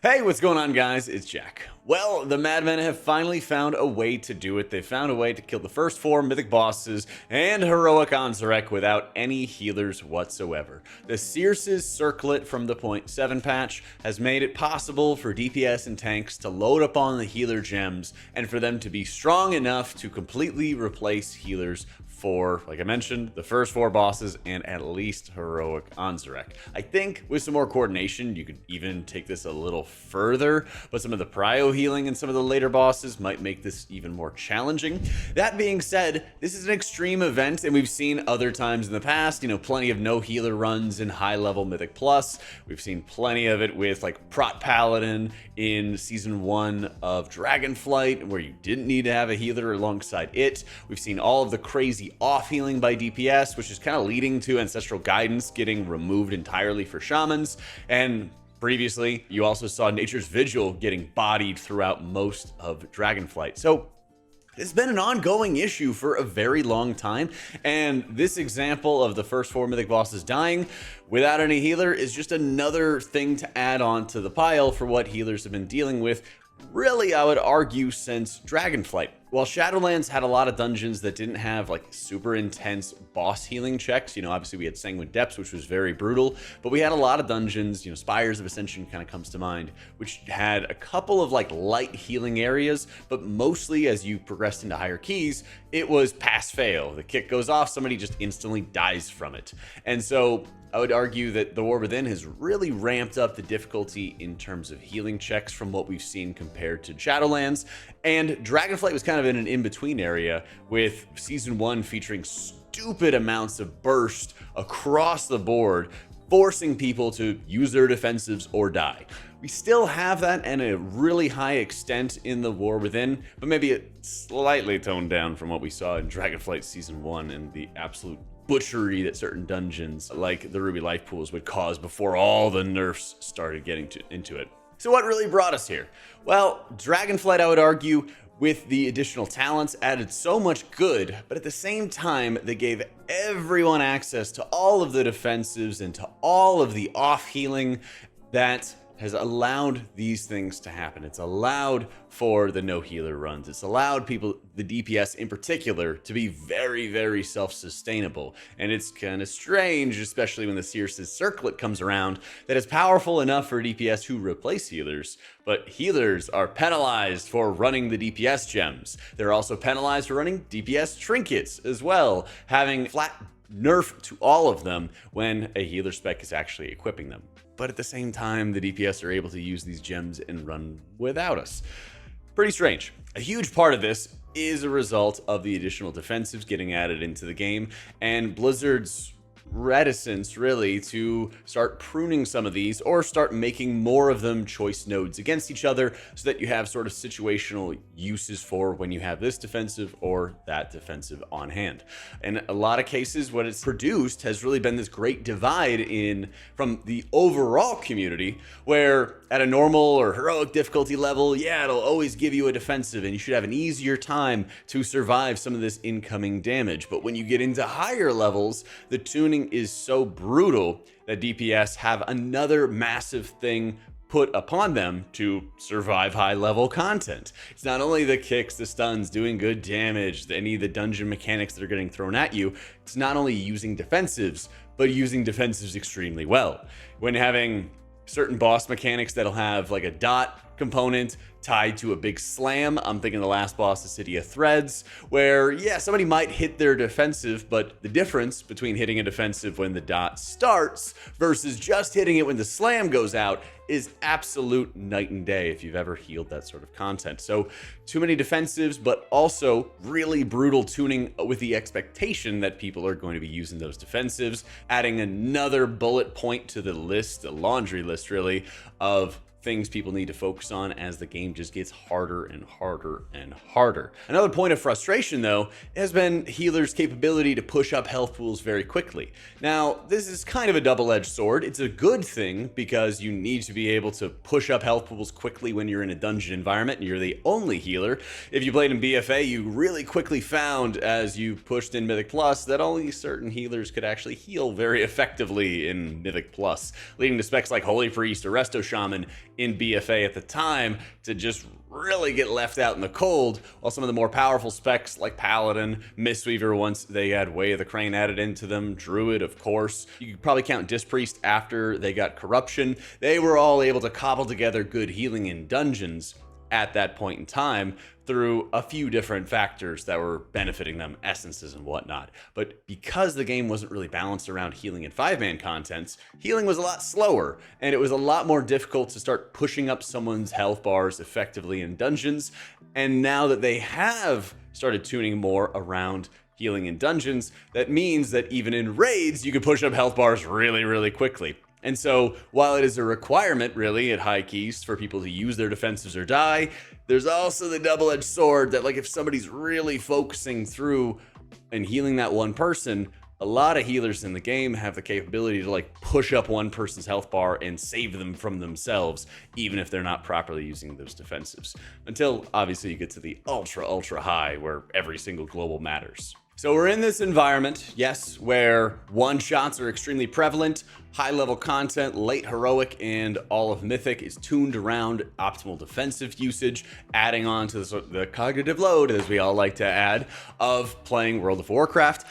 Hey, what's going on, guys? It's Jack. Well, the Madmen have finally found a way to do it. They found a way to kill the first 4 mythic bosses and heroic Anzarek without any healers whatsoever. The Sears' Circlet from the 0.7 patch has made it possible for DPS and tanks to load up on the healer gems and for them to be strong enough to completely replace healers for, like I mentioned, the first 4 bosses and at least heroic Anzarek. I think with some more coordination, you could even take this a little further, but some of the prio healing and some of the later bosses might make this even more challenging. That being said, this is an extreme event, and we've seen other times in the past, plenty of no healer runs in high level Mythic Plus. We've seen plenty of it with like Prot Paladin in Season 1 of Dragonflight, where you didn't need to have a healer alongside it. We've seen all of the crazy off healing by DPS, which is kind of leading to Ancestral Guidance getting removed entirely for shamans. And previously, you also saw Nature's Vigil getting bodied throughout most of Dragonflight. So it's been an ongoing issue for a very long time, and this example of the first 4 mythic bosses dying without any healer is just another thing to add on to the pile for what healers have been dealing with, really, I would argue, since Dragonflight. While Shadowlands had a lot of dungeons that didn't have like super intense boss healing checks, obviously we had Sanguine Depths, which was very brutal, but we had a lot of dungeons, Spires of Ascension kind of comes to mind, which had a couple of like light healing areas, but mostly as you progressed into higher keys, it was pass-fail. The kick goes off, somebody just instantly dies from it. And so I would argue that the War Within has really ramped up the difficulty in terms of healing checks from what we've seen compared to Shadowlands. And Dragonflight was kind of in an in-between area, with Season 1 featuring stupid amounts of burst across the board, forcing people to use their defensives or die. We still have that in a really high extent in the War Within, but maybe it's slightly toned down from what we saw in Dragonflight Season 1 and the absolute butchery that certain dungeons like the Ruby Life Pools would cause before all the nerfs started getting into it. So what really brought us here? Well, Dragonflight, I would argue, with the additional talents, added so much good, but at the same time, they gave everyone access to all of the defensives and to all of the off healing that has allowed these things to happen. It's allowed for the no healer runs. It's allowed people, the DPS in particular, to be very, very self-sustainable. And it's kind of strange, especially when the Sears' Circlet comes around, that it's powerful enough for DPS to replace healers, but healers are penalized for running the DPS gems. They're also penalized for running DPS trinkets as well, having flat nerf to all of them when a healer spec is actually equipping them. But at the same time, the DPS are able to use these gems and run without us. Pretty strange. A huge part of this is a result of the additional defensives getting added into the game, and Blizzard's reticence really to start pruning some of these or start making more of them choice nodes against each other, so that you have sort of situational uses for when you have this defensive or that defensive on hand. In a lot of cases, what it's produced has really been this great divide from the overall community, where at a normal or heroic difficulty level, yeah, it'll always give you a defensive and you should have an easier time to survive some of this incoming damage. But when you get into higher levels, the tuning is so brutal that DPS have another massive thing put upon them to survive high level content. It's not only the kicks, the stuns, doing good damage, any of the dungeon mechanics that are getting thrown at you. It's not only using defensives, but using defensives extremely well. When having certain boss mechanics that'll have like a dot component tied to a big slam. I'm thinking the last boss is City of Threads, where, yeah, somebody might hit their defensive, but the difference between hitting a defensive when the dot starts versus just hitting it when the slam goes out is absolute night and day if you've ever healed that sort of content. So too many defensives, but also really brutal tuning with the expectation that people are going to be using those defensives, adding another bullet point to the list, a laundry list really, of things people need to focus on as the game just gets harder and harder and harder. Another point of frustration, though, has been healers' capability to push up health pools very quickly. Now, this is kind of a double-edged sword. It's a good thing because you need to be able to push up health pools quickly when you're in a dungeon environment and you're the only healer. If you played in BFA, you really quickly found as you pushed in Mythic Plus that only certain healers could actually heal very effectively in Mythic Plus, leading to specs like Holy Priest or Resto Shaman in BFA at the time to just really get left out in the cold, while some of the more powerful specs like Paladin, Mistweaver, once they had Way of the Crane added into them, Druid, of course. You could probably count Dispriest after they got Corruption. They were all able to cobble together good healing in dungeons at that point in time through a few different factors that were benefiting them, essences and whatnot. But because the game wasn't really balanced around healing and 5-man contents, healing was a lot slower, and it was a lot more difficult to start pushing up someone's health bars effectively in dungeons. And now that they have started tuning more around healing in dungeons, that means that even in raids, you can push up health bars really, really quickly. And so, while it is a requirement, really, at high keys for people to use their defensives or die, there's also the double-edged sword that, like, if somebody's really focusing through and healing that one person, a lot of healers in the game have the capability to, like, push up one person's health bar and save them from themselves, even if they're not properly using those defensives. Until, obviously, you get to the ultra, ultra high, where every single global matters. So we're in this environment, yes, where one-shots are extremely prevalent, high-level content, late heroic, and all of Mythic is tuned around optimal defensive usage, adding on to the cognitive load, as we all like to add, of playing World of Warcraft.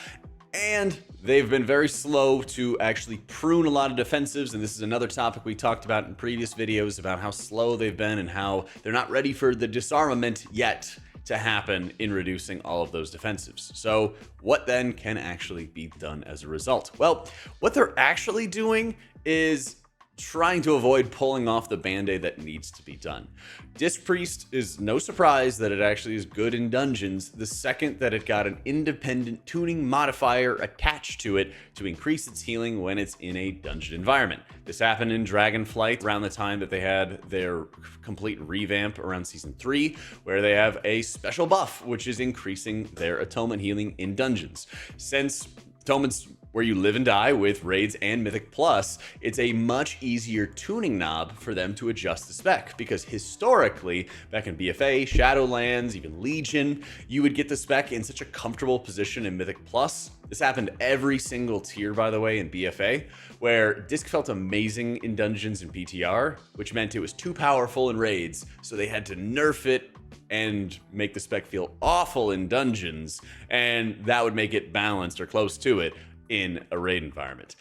And they've been very slow to actually prune a lot of defensives, and this is another topic we talked about in previous videos about how slow they've been and how they're not ready for the disarmament yet to happen in reducing all of those defensives. So what then can actually be done as a result? Well, what they're actually doing is trying to avoid pulling off the band-aid that needs to be done. Dispriest is no surprise that it actually is good in dungeons the second that it got an independent tuning modifier attached to it to increase its healing when it's in a dungeon environment. This happened in Dragonflight around the time that they had their complete revamp around Season 3, where they have a special buff, which is increasing their atonement healing in dungeons. Since atonement's where you live and die with raids and Mythic Plus, it's a much easier tuning knob for them to adjust the spec, because historically, back in BFA, Shadowlands, even Legion, you would get the spec in such a comfortable position in Mythic Plus. This happened every single tier, by the way, in BFA, where Disc felt amazing in dungeons and PTR, which meant it was too powerful in raids, so they had to nerf it and make the spec feel awful in dungeons, and that would make it balanced or close to it in a raid environment.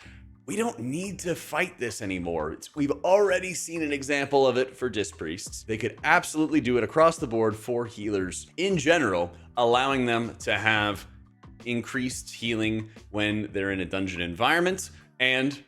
We don't need to fight this anymore. We've already seen an example of it for Dispriests. They could absolutely do it across the board for healers in general, allowing them to have increased healing when they're in a dungeon environment and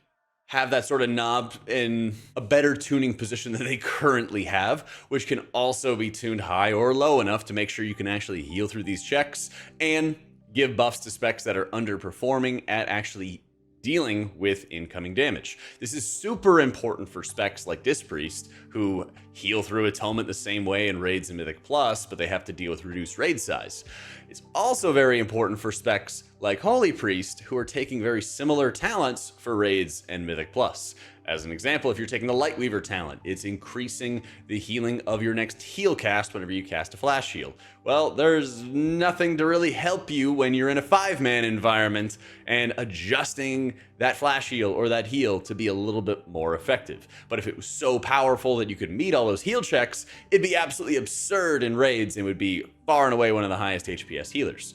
have that sort of knob in a better tuning position than they currently have, which can also be tuned high or low enough to make sure you can actually heal through these checks and give buffs to specs that are underperforming at actually dealing with incoming damage. This is super important for specs like Dispriest, who heal through Atonement the same way in raids and Mythic Plus, but they have to deal with reduced raid size. It's also very important for specs like Holy Priest, who are taking very similar talents for raids and Mythic Plus. As an example, if you're taking the Lightweaver talent, it's increasing the healing of your next heal cast whenever you cast a flash heal. Well, there's nothing to really help you when you're in a 5-man environment and adjusting that flash heal or that heal to be a little bit more effective. But if it was so powerful that you could meet all those heal checks, it'd be absolutely absurd in raids and would be far and away one of the highest HPS healers.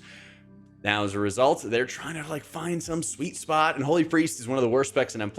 Now, as a result, they're trying to find some sweet spot, and Holy Priest is one of the worst specs in M+,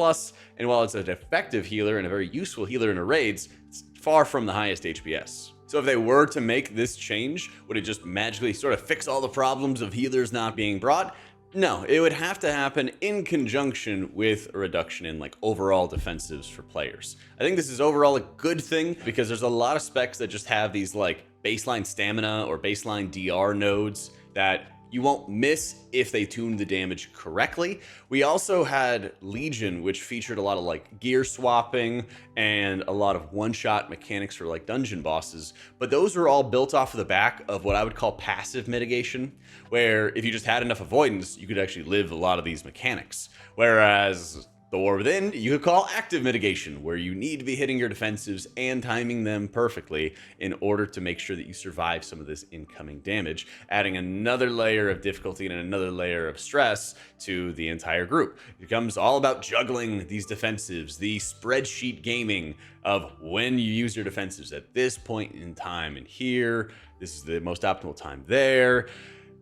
and while it's an effective healer and a very useful healer in a raids, it's far from the highest HPS. So if they were to make this change, would it just magically sort of fix all the problems of healers not being brought? No, it would have to happen in conjunction with a reduction in overall defensives for players. I think this is overall a good thing because there's a lot of specs that just have these baseline stamina or baseline DR nodes that you won't miss if they tune the damage correctly. We also had Legion, which featured a lot of gear swapping and a lot of one-shot mechanics for dungeon bosses, but those were all built off of the back of what I would call passive mitigation, where if you just had enough avoidance, you could actually live a lot of these mechanics. Whereas the The War Within, you could call active mitigation, where you need to be hitting your defensives and timing them perfectly in order to make sure that you survive some of this incoming damage, adding another layer of difficulty and another layer of stress to the entire group. It becomes all about juggling these defensives, the spreadsheet gaming of when you use your defensives at this point in time, and here, this is the most optimal time there.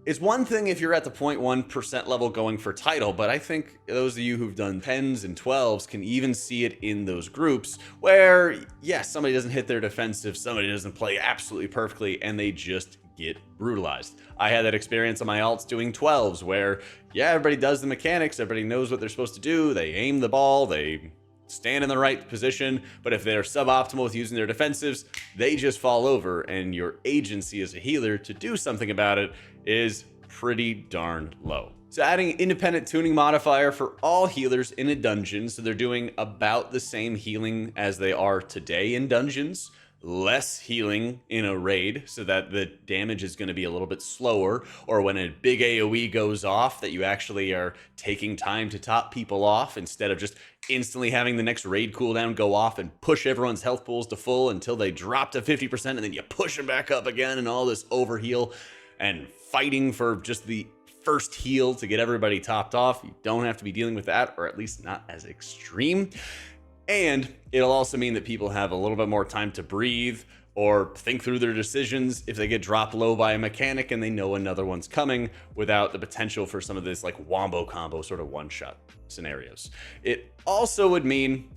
It's one thing if you're at the 0.1% level going for title, but I think those of you who've done 10s and 12s can even see it in those groups where, yes, somebody doesn't hit their defensive, somebody doesn't play absolutely perfectly, and they just get brutalized. I had that experience on my alts doing 12s where, yeah, everybody does the mechanics, everybody knows what they're supposed to do, they aim the ball, they stand in the right position, but if they're suboptimal with using their defensives, they just fall over, and your agency as a healer to do something about it is pretty darn low. So adding independent tuning modifier for all healers in a dungeon, so they're doing about the same healing as they are today in dungeons, less healing in a raid so that the damage is going to be a little bit slower, or when a big AoE goes off that you actually are taking time to top people off instead of just instantly having the next raid cooldown go off and push everyone's health pools to full until they drop to 50% and then you push them back up again, and all this overheal and fighting for just the first heal to get everybody topped off. You don't have to be dealing with that, or at least not as extreme. And it'll also mean that people have a little bit more time to breathe or think through their decisions if they get dropped low by a mechanic and they know another one's coming, without the potential for some of this like wombo combo sort of one-shot scenarios. It also would mean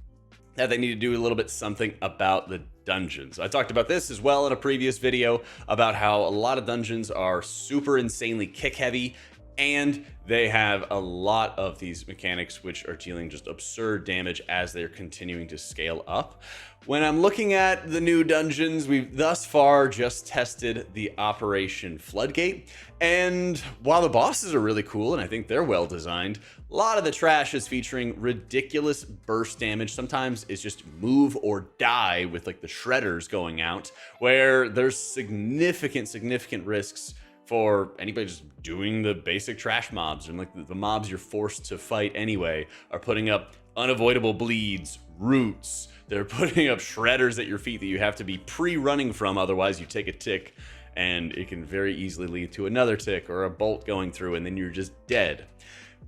that they need to do a little bit something about the dungeons. I talked about this as well in a previous video about how a lot of dungeons are super insanely kick heavy, and they have a lot of these mechanics which are dealing just absurd damage as they're continuing to scale up. When I'm looking at the new dungeons, we've thus far just tested the Operation Floodgate, and while the bosses are really cool and I think they're well designed, a lot of the trash is featuring ridiculous burst damage. Sometimes it's just move or die with like the shredders going out, where there's significant risks for anybody just doing the basic trash mobs, and like the mobs you're forced to fight anyway are putting up unavoidable bleeds, roots. They're putting up shredders at your feet that you have to be pre-running from, otherwise you take a tick and it can very easily lead to another tick or a bolt going through, and then you're just dead.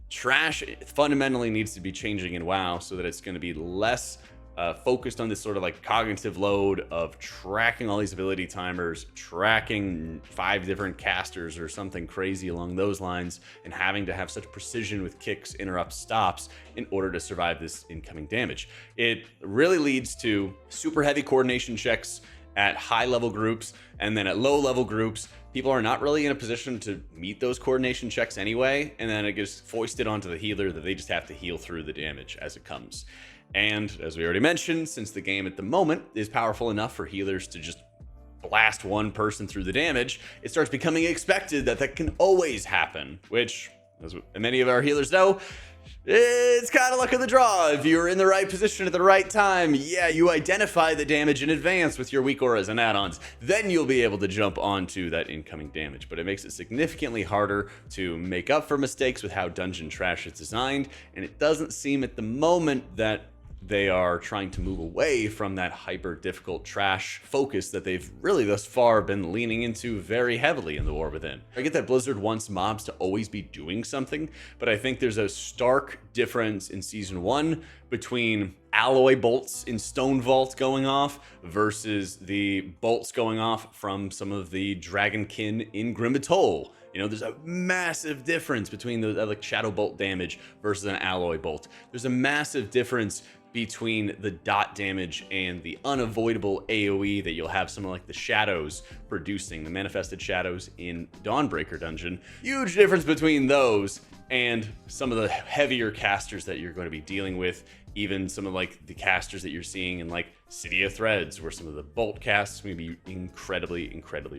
Trash fundamentally needs to be changing in WoW so that it's going to be less focused on this sort of like cognitive load of tracking all these ability timers, tracking 5 different casters or something crazy along those lines, and having to have such precision with kicks, interrupts, stops in order to survive this incoming damage. It really leads to super heavy coordination checks at high level groups, and then at low level groups, people are not really in a position to meet those coordination checks anyway, and then it gets foisted onto the healer that they just have to heal through the damage as it comes. And as we already mentioned, since the game at the moment is powerful enough for healers to just blast one person through the damage, it starts becoming expected that that can always happen, which, as many of our healers know, it's kind of luck of the draw. If you're in the right position at the right time, yeah, you identify the damage in advance with your weak auras and add-ons, then you'll be able to jump onto that incoming damage. But it makes it significantly harder to make up for mistakes with how Dungeon Trash is designed, and it doesn't seem at the moment that they are trying to move away from that hyper difficult trash focus that they've really thus far been leaning into very heavily in The War Within. I get that Blizzard wants mobs to always be doing something, but I think there's a stark difference in Season 1 between alloy bolts in Stone Vault going off versus the bolts going off from some of the Dragonkin in Grim Atoll. You know, there's a massive difference between the like Shadow Bolt damage versus an alloy bolt. There's a massive difference between the dot damage and the unavoidable AoE that you'll have some of like the shadows producing, the manifested shadows in Dawnbreaker Dungeon. Huge difference between those and some of the heavier casters that you're going to be dealing with, even some of like the casters that you're seeing in like City of Threads, where some of the bolt casts may be incredibly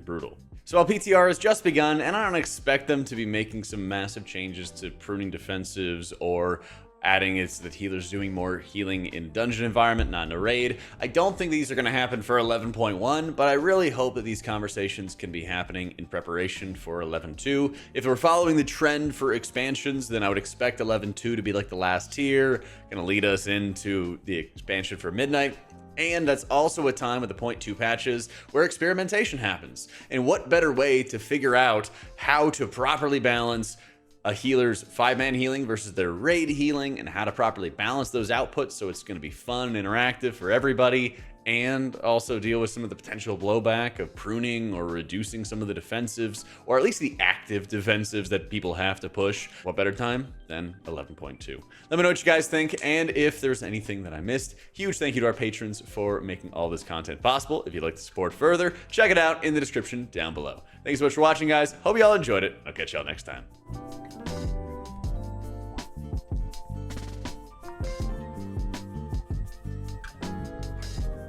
brutal. So while PTR has just begun, and I don't expect them to be making some massive changes to pruning defensives or adding is that healers doing more healing in dungeon environment, not in a raid. I don't think these are going to happen for 11.1, but I really hope that these conversations can be happening in preparation for 11.2. If we're following the trend for expansions, then I would expect 11.2 to be like the last tier, going to lead us into the expansion for Midnight. And that's also a time with the 0.2 patches where experimentation happens. And what better way to figure out how to properly balance a healer's 5-man healing versus their raid healing, and how to properly balance those outputs so it's going to be fun and interactive for everybody, and also deal with some of the potential blowback of pruning or reducing some of the defensives, or at least the active defensives that people have to push. What better time than 11.2? Let me know what you guys think, and if there's anything that I missed. Huge thank you to our patrons for making all this content possible. If you'd like to support further, check it out in the description down below. Thanks so much for watching, guys. Hope you all enjoyed it. I'll catch y'all next time.